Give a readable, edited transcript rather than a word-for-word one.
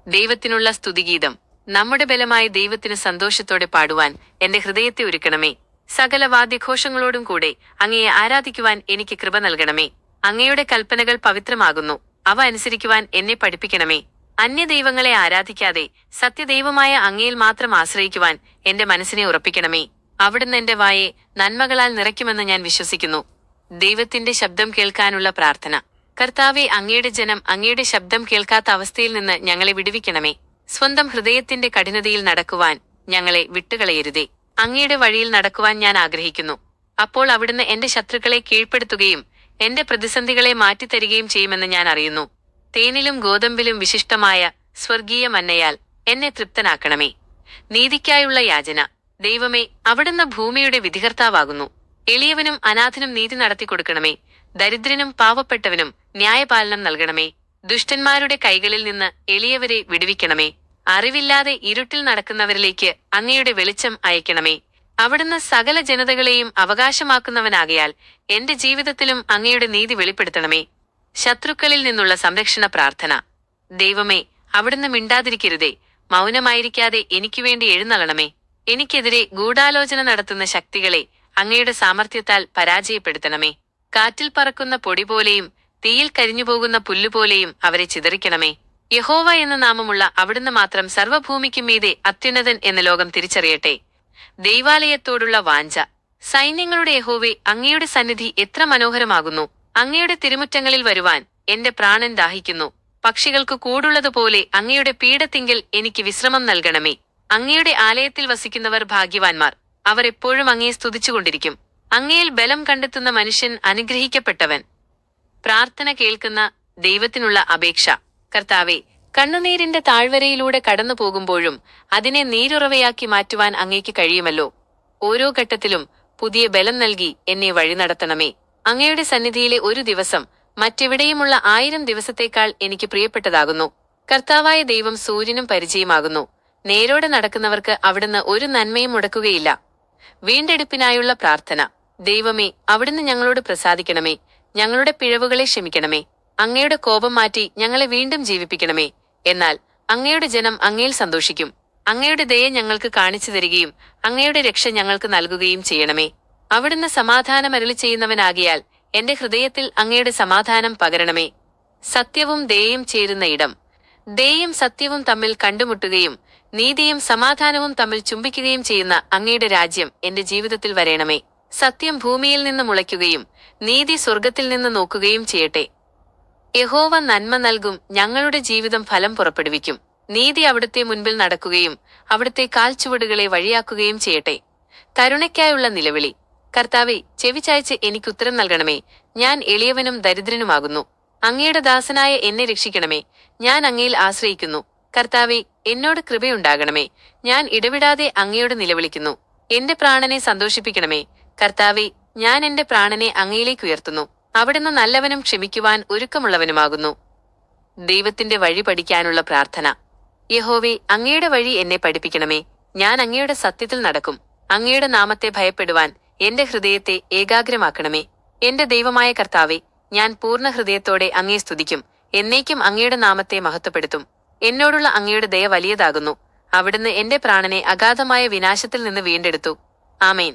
ദൈവത്തിനുള്ള സ്തുതിഗീതം. നമ്മുടെ ബലമായ ദൈവത്തിന് സന്തോഷത്തോടെ പാടുവാൻ എന്റെ ഹൃദയത്തെ ഒരുക്കണമേ. സകല വാദ്യഘോഷങ്ങളോടും കൂടെ അങ്ങയെ ആരാധിക്കുവാൻ എനിക്ക് കൃപ നൽകണമേ. അങ്ങയുടെ കൽപ്പനകൾ പവിത്രമാകുന്നു, അവ അനുസരിക്കുവാൻ എന്നെ പഠിപ്പിക്കണമേ. അന്യദൈവങ്ങളെ ആരാധിക്കാതെ സത്യദൈവമായ അങ്ങയിൽ മാത്രം ആശ്രയിക്കുവാൻ എന്റെ മനസ്സിനെ ഉറപ്പിക്കണമേ. അവിടുന്ന് എന്റെ വായെ നന്മകളാൽ നിറയ്ക്കുമെന്ന് ഞാൻ വിശ്വസിക്കുന്നു. ദൈവത്തിന്റെ ശബ്ദം കേൾക്കാനുള്ള പ്രാർത്ഥന. കർത്താവെ, അങ്ങയുടെ ജനം അങ്ങയുടെ ശബ്ദം കേൾക്കാത്ത അവസ്ഥയിൽ നിന്ന് ഞങ്ങളെ വിടുവിക്കണമേ. സ്വന്തം ഹൃദയത്തിന്റെ കഠിനതയിൽ നടക്കുവാൻ ഞങ്ങളെ വിട്ടുകളയരുതേ. അങ്ങയുടെ വഴിയിൽ നടക്കുവാൻ ഞാൻ ആഗ്രഹിക്കുന്നു. അപ്പോൾ അവിടുന്ന് എന്റെ ശത്രുക്കളെ കീഴ്പ്പെടുത്തുകയും എന്റെ പ്രതിസന്ധികളെ മാറ്റിത്തരികയും ചെയ്യുമെന്ന് ഞാൻ അറിയുന്നു. തേനിലും ഗോതമ്പിലും വിശിഷ്ടമായ സ്വർഗീയ മന്നയാൽ എന്നെ തൃപ്തനാക്കണമേ. നീതിക്കായുള്ള യാചന. ദൈവമേ, അവിടുന്ന് ഭൂമിയുടെ വിധികർത്താവാകുന്നു. എളിയവനും അനാഥനും നീതി നടത്തിക്കൊടുക്കണമേ. ദരിദ്രനും പാവപ്പെട്ടവനും ന്യായപാലനം നൽകണമേ. ദുഷ്ടന്മാരുടെ കൈകളിൽ നിന്ന് എളിയവരെ വിടുവിക്കണമേ. അറിവില്ലാതെ ഇരുട്ടിൽ നടക്കുന്നവരിലേക്ക് അങ്ങയുടെ വെളിച്ചം അയക്കണമേ. അവിടുന്ന് സകല ജനതകളെയും അവകാശമാക്കുന്നവനാകയാൽ എന്റെ ജീവിതത്തിലും അങ്ങയുടെ നീതി വെളിപ്പെടുത്തണമേ. ശത്രുക്കളിൽ നിന്നുള്ള സംരക്ഷണ പ്രാർത്ഥന. ദൈവമേ, അവിടുന്ന് മിണ്ടാതിരിക്കരുതേ. മൗനമായിരിക്കാതെ എനിക്കു വേണ്ടി എഴുന്നള്ളണമേ. എനിക്കെതിരെ ഗൂഢാലോചന നടത്തുന്ന ശക്തികളെ അങ്ങയുടെ സാമർത്ഥ്യത്താൽ പരാജയപ്പെടുത്തണമേ. കാറ്റിൽ പറക്കുന്ന പൊടി പോലെയും തീയിൽ കരിഞ്ഞുപോകുന്ന പുല്ലുപോലെയും അവരെ ചിതറിക്കണമേ. യഹോവ എന്ന നാമമുള്ള അവിടുന്ന് മാത്രം സർവ്വഭൂമിക്കും മീതെ അത്യുന്നതൻ എന്ന ലോകം തിരിച്ചറിയട്ടെ. ദൈവാലയത്തോടുള്ള വാഞ്ച. സൈന്യങ്ങളുടെ യഹോവേ, അങ്ങയുടെ സന്നിധി എത്ര മനോഹരമാകുന്നു. അങ്ങയുടെ തിരുമുറ്റങ്ങളിൽ വരുവാൻ എന്റെ പ്രാണൻ ദാഹിക്കുന്നു. പക്ഷികൾക്ക് കൂടുള്ളതുപോലെ അങ്ങയുടെ പീഠത്തിങ്കൽ എനിക്ക് വിശ്രമം നൽകണമേ. അങ്ങയുടെ ആലയത്തിൽ വസിക്കുന്നവർ ഭാഗ്യവാന്മാർ. അവർ എപ്പോഴും അങ്ങയെ സ്തുതിച്ചുകൊണ്ടിരിക്കും. അങ്ങയിൽ ബലം കണ്ടെത്തുന്ന മനുഷ്യൻ അനുഗ്രഹിക്കപ്പെട്ടവൻ. പ്രാർത്ഥന കേൾക്കുന്ന ദൈവത്തിനുള്ള അപേക്ഷ. കർത്താവെ, കണ്ണുനീരിന്റെ താഴ്വരയിലൂടെ കടന്നു പോകുമ്പോഴും അതിനെ നീരുറവയാക്കി മാറ്റുവാൻ അങ്ങേക്ക് കഴിയുമല്ലോ. ഓരോ ഘട്ടത്തിലും പുതിയ ബലം നൽകി എന്നെ വഴി നടത്തണമേ. അങ്ങയുടെ സന്നിധിയിലെ ഒരു ദിവസം മറ്റെവിടെയുമുള്ള 1000 ദിവസത്തേക്കാൾ എനിക്ക് പ്രിയപ്പെട്ടതാകുന്നു. കർത്താവായ ദൈവം സൂര്യനും പരിചയമാകുന്നു. നേരോടെ നടക്കുന്നവർക്ക് അവിടുന്ന് ഒരു നന്മയും മുടക്കുകയില്ല. വീണ്ടെടുപ്പിനായുള്ള പ്രാർത്ഥന. ദൈവമേ, അവിടുന്ന് ഞങ്ങളോട് പ്രസാദിക്കണമേ. ഞങ്ങളുടെ പിഴവുകളെ ക്ഷമിക്കണമേ. അങ്ങയുടെ കോപം മാറ്റി ഞങ്ങളെ വീണ്ടും ജീവിപ്പിക്കണമേ. എന്നാൽ അങ്ങയുടെ ജനം അങ്ങയിൽ സന്തോഷിക്കും. അങ്ങയുടെ ദയ ഞങ്ങൾക്ക് കാണിച്ചു തരികയും അങ്ങയുടെ രക്ഷ ഞങ്ങൾക്ക് നൽകുകയും ചെയ്യണമേ. അവിടുന്ന് സമാധാനം അരുളി ചെയ്യുന്നവനാകിയാൽ എന്റെ ഹൃദയത്തിൽ അങ്ങയുടെ സമാധാനം പകരണമേ. സത്യവും ദയയും ചേരുന്ന ഇടം. ദയയും സത്യവും തമ്മിൽ കണ്ടുമുട്ടുകയും നീതിയും സമാധാനവും തമ്മിൽ ചുംബിക്കുകയും ചെയ്യുന്ന അങ്ങയുടെ രാജ്യം എന്റെ ജീവിതത്തിൽ വരേണമേ. സത്യം ഭൂമിയിൽ നിന്ന് മുളയ്ക്കുകയും നീതി സ്വർഗത്തിൽ നിന്ന് നോക്കുകയും ചെയ്യട്ടെ. യഹോവ നന്മ നൽകും. ഞങ്ങളുടെ ജീവിതം ഫലം പുറപ്പെടുവിക്കും. നീതി അവിടുത്തെ മുൻപിൽ നടക്കുകയും അവിടുത്തെ കാൽച്ചുവടുകളെ വഴിയാക്കുകയും ചെയ്യട്ടെ. കരുണയ്ക്കായുള്ള നിലവിളി. കർത്താവെ, ചെവി ചായ്ച്ച് എനിക്കുത്തരം നൽകണമേ. ഞാൻ എളിയവനും ദരിദ്രനുമാകുന്നു. അങ്ങയുടെ ദാസനായ എന്നെ രക്ഷിക്കണമേ. ഞാൻ അങ്ങയിൽ ആശ്രയിക്കുന്നു. കർത്താവെ, എന്നോട് കൃപയുണ്ടാകണമേ. ഞാൻ ഇടവിടാതെ അങ്ങയോട് നിലവിളിക്കുന്നു. എന്റെ പ്രാണനെ സന്തോഷിപ്പിക്കണമേ. കർത്താവെ, ഞാൻ എന്റെ പ്രാണനെ അങ്ങയിലേക്ക് ഉയർത്തുന്നു. അവിടുന്ന് നല്ലവനും ക്ഷമിക്കുവാൻ ഒരുക്കമുള്ളവനുമാകുന്നു. ദൈവത്തിന്റെ വഴി പഠിക്കാനുള്ള പ്രാർത്ഥന. യഹോവേ, അങ്ങയുടെ വഴി എന്നെ പഠിപ്പിക്കണമേ. ഞാൻ അങ്ങയുടെ സത്യത്തിൽ നടക്കും. അങ്ങയുടെ നാമത്തെ ഭയപ്പെടുവാൻ എന്റെ ഹൃദയത്തെ ഏകാഗ്രമാക്കണമേ. എന്റെ ദൈവമായ കർത്താവെ, ഞാൻ പൂർണ്ണ ഹൃദയത്തോടെ അങ്ങയെ സ്തുതിക്കും. എന്നേക്കും അങ്ങയുടെ നാമത്തെ മഹത്വപ്പെടുത്തും. എന്നോടുള്ള അങ്ങയുടെ ദയ വലിയതാകുന്നു. അവിടുന്ന് എന്റെ പ്രാണനെ അഗാധമായ വിനാശത്തിൽ നിന്ന് വീണ്ടെടുത്തു. ആമേൻ.